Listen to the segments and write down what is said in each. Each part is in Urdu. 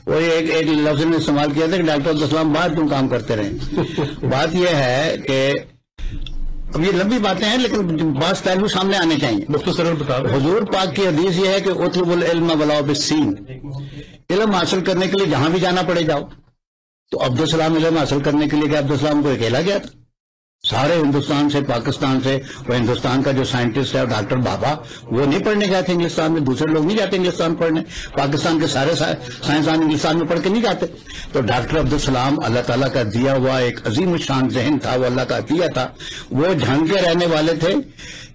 وہ ایک لفظ نے استعمال کیا تھا کہ ڈاکٹر عبدالسلام باہر کیوں کام کرتے رہے. بات یہ ہے کہ اب یہ لمبی باتیں ہیں لیکن بعض پہلو سامنے آنے چاہیے. مختصراً بتا دیں. حضور پاک کی حدیث یہ ہے کہ اطلب العلم ولو بالسین، علم حاصل کرنے کے لیے جہاں بھی جانا پڑے جاؤ. تو عبدالسلام علم حاصل کرنے کے لیے کہ عبدالسلام کو اکیلا گیا تھا؟ سارے ہندوستان سے، پاکستان سے، وہ ہندوستان کا جو سائنٹسٹ ہے ڈاکٹر بابا، وہ نہیں پڑھنے گئے تھے انگلستان میں. دوسرے لوگ نہیں جاتے انگلستان پڑھنے. پاکستان کے سارے سائنسدان انگلستان میں پڑھ کے نہیں جاتے. تو ڈاکٹر عبدالسلام اللہ تعالیٰ کا دیا ہوا ایک عظیم الشان ذہن تھا، وہ اللہ کا عطیہ تھا. وہ جھنگ کے رہنے والے تھے.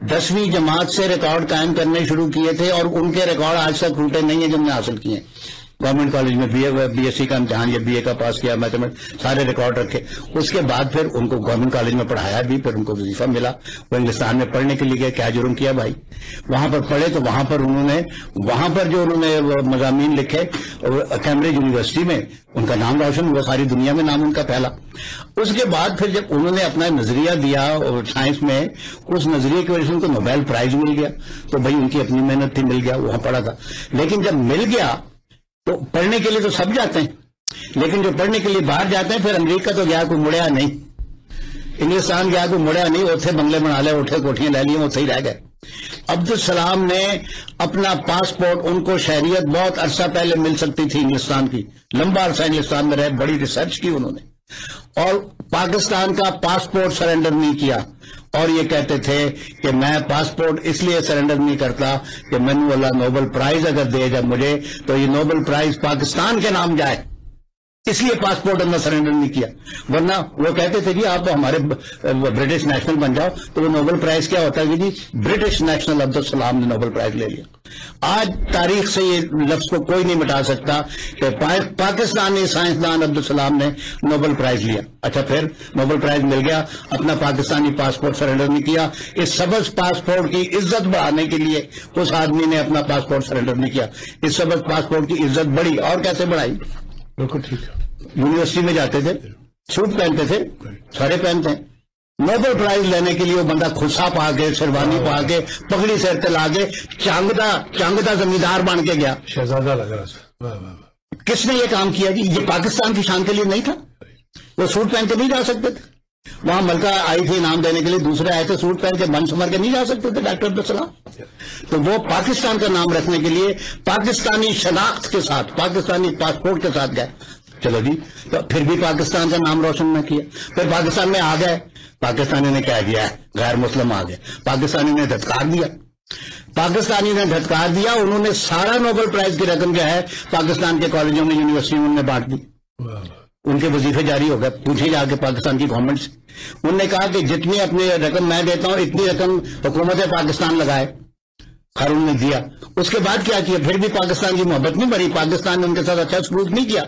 10ویں جماعت سے ریکارڈ قائم کرنے شروع کیے تھے اور ان کے ریکارڈ آج تک ٹوٹے نہیں ہیں جن نے حاصل کیے ہیں. گورنمنٹ کالج میں بی ایس سی کا امتحان یا بی اے کا پاس کیا، میتھمیٹکس سارے ریکارڈ رکھے. اس کے بعد پھر ان کو گورنمنٹ کالج میں پڑھایا بھی، پھر ان کو وظیفہ ملا. وہ انگلستان میں پڑھنے کے لیے گئے. کیا جرم کیا بھائی؟ وہاں پر پڑھے تو وہاں پر جو انہوں نے مضامین لکھے کیمبرج یونیورسٹی میں، ان کا نام روشن ہوا، ساری دنیا میں نام ان کا پھیلا. اس کے بعد پھر جب انہوں نے اپنا نظریہ دیا سائنس میں، اس نظریے کی وجہ سے ان کو نوبیل پرائز مل گیا. تو بھائی ان کی اپنی محنت تھی، مل گیا، وہاں پڑھا تھا. لیکن جب مل گیا تو پڑھنے کے لیے تو سب جاتے ہیں، لیکن جو پڑھنے کے لیے باہر جاتے ہیں پھر امریکہ تو گیا کوئی مڑیا نہیں، انگلستان گیا کوئی مڑیا نہیں. اتنے بنگلے بنا لے، اٹھے کوٹھیاں لے لی، اتنے ہی رہ گئے. عبدالسلام نے اپنا پاسپورٹ، ان کو شہریت بہت عرصہ پہلے مل سکتی تھی انگلستان کی، لمبا عرصہ انگلستان میں رہے، بڑی ریسرچ کی انہوں نے، اور پاکستان کا پاسپورٹ سرنڈر نہیں کیا. اور یہ کہتے تھے کہ میں پاسپورٹ اس لیے سرنڈر نہیں کرتا کہ میں نے اللہ نوبل پرائز اگر دے جب مجھے تو یہ نوبل پرائز پاکستان کے نام جائے، اس لیے پاسپورٹ میں سرنڈر نہیں کیا. ورنہ وہ کہتے تھے جی آپ ہمارے برٹش نیشنل بن جاؤ. تو وہ نوبل پرائز کیا ہوتا ہے جی؟ برٹش نیشنل عبدالسلام نے نوبل پرائز لے لیا. آج تاریخ سے یہ لفظ کو کوئی نہیں مٹا سکتا کہ پاکستانی سائنسدان عبدالسلام نے نوبل پرائز لیا. اچھا پھر نوبل پرائز مل گیا، اپنا پاکستانی پاسپورٹ سرنڈر نہیں کیا. اس سبز پاسپورٹ کی عزت بڑھانے کے لیے اس آدمی نے اپنا پاسپورٹ سرنڈر نہیں کیا. اس سبز پاسپورٹ کی عزت بڑھی. اور کیسے بڑھائی؟ بالکل ٹھیک ہے. یونیورسٹی میں جاتے تھے، سوٹ پہنتے تھے، سارے پہنتے ہیں. نوبل پرائز لینے کے لیے وہ بندہ خسا پا کے، شیروانی پا کے، پگڑی سر پہ لا کے، چانگدہ زمیندار بن کے گیا. شہزادہ لگ رہا. کس نے یہ کام کیا جی؟ یہ پاکستان کی شان کے لیے نہیں تھا. وہ سوٹ پہن کے نہیں جا سکتے تھے. وہاں ملکہ آئی تھی انعام دینے کے لیے، دوسرے آئے تھے سوٹ پہن کے، من سمر کے نہیں جا سکتے تھے ڈاکٹر عبدالسلام. تو وہ پاکستان کا نام رکھنے کے لیے پاکستانی شناخت کے ساتھ، پاکستانی پاسپورٹ کے ساتھ گئے. چلو جی، تو پھر بھی پاکستان کا نام روشن نہ کیا. پھر پاکستان میں آ گئے، پاکستانی نے کیا کیا ہے؟ غیر مسلم آ گئے. پاکستانی نے دھتکار دیا. انہوں نے سارا نوبل پرائز کی رقم جو ہے پاکستان کے کالجوں میں، یونیورسٹیوں میں بانٹ دی. ان کے وظیفے جاری ہو گئے. پوچھے جا کے پاکستان کی گورنمنٹ سے، انہوں نے کہا کہ جتنی اپنی رقم میں دیتا ہوں اتنی رقم حکومت پاکستان لگائے. خیر انہوں نے دیا. اس کے بعد کیا کیا؟ پھر بھی پاکستان کی محبت نہیں بڑھی، پاکستان نے ان کے ساتھ اچھا سلوک نہیں کیا.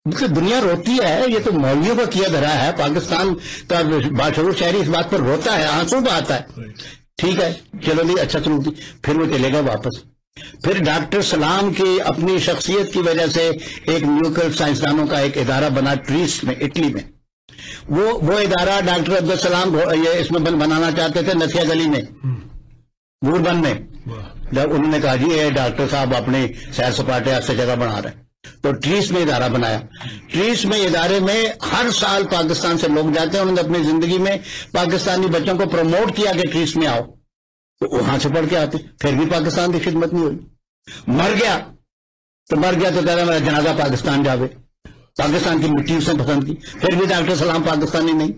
دنیا روتی ہے، یہ تو مولویوں کا کیا دھرا ہے. پاکستان کا باشعور شہری اس بات پر روتا ہے، آنسو بہاتا ہے. ٹھیک ہے چلو نہیں، اچھا سلوک دی. پھر وہ چلے گا واپس. پھر ڈاکٹر سلام کی اپنی شخصیت کی وجہ سے ایک نیوکل سائنسدانوں کا ایک ادارہ بنا ٹریس میں، اٹلی میں. وہ ادارہ ڈاکٹر عبدالسلام یہ اس میں بنانا چاہتے تھے، نسیہ گلی میں، بوربن میں. جب انہوں نے کہا جی یہ ڈاکٹر صاحب اپنی سیر سپاٹے ایسے جگہ بنا رہے ہیں، تو ٹریس میں ادارہ بنایا. ٹریس میں ادارے میں ہر سال پاکستان سے لوگ جاتے ہیں. انہوں نے اپنی زندگی میں پاکستانی بچوں کو پروموٹ کیا کہ ٹریس میں آؤ، تو وہاں سے پڑھ کے آتے. پھر بھی پاکستان کی خدمت نہیں ہوئی. مر گیا تو کہہ رہا میرا جنازہ پاکستان جاوے. پاکستان کی مٹی اس نے پسند کی. پھر بھی ڈاکٹر سلام پاکستانی نہیں.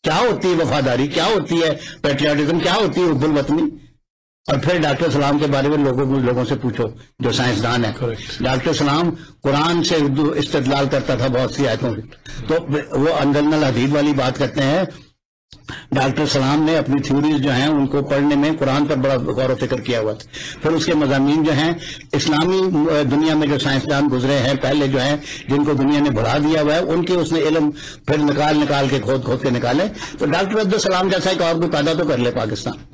کیا ہوتی ہے وفاداری؟ کیا ہوتی ہے پیٹریاٹزم؟ کیا ہوتی ہے حب الوطنی؟ اور پھر ڈاکٹر سلام کے بارے میں لوگوں سے پوچھو جو سائنسدان ہیں. ڈاکٹر سلام قرآن سے استدلال کرتا تھا بہت سی آیتوں کی. تو وہ انزلنا الحدید والی بات کرتے ہیں. ڈاکٹر سلام نے اپنی تھیوریز جو ہیں ان کو پڑھنے میں قرآن پر بڑا غور و فکر کیا ہوا تھا. پھر اس کے مضامین جو ہیں اسلامی دنیا میں جو سائنسدان گزرے ہیں پہلے جو ہیں، جن کو دنیا نے بڑھا دیا ہوا ہے، ان کے اس نے علم پھر نکال کے کھود کے نکالے. تو ڈاکٹر عبدالسلام جیسا ایک اور کوئی پیدا تو کر لے پاکستان.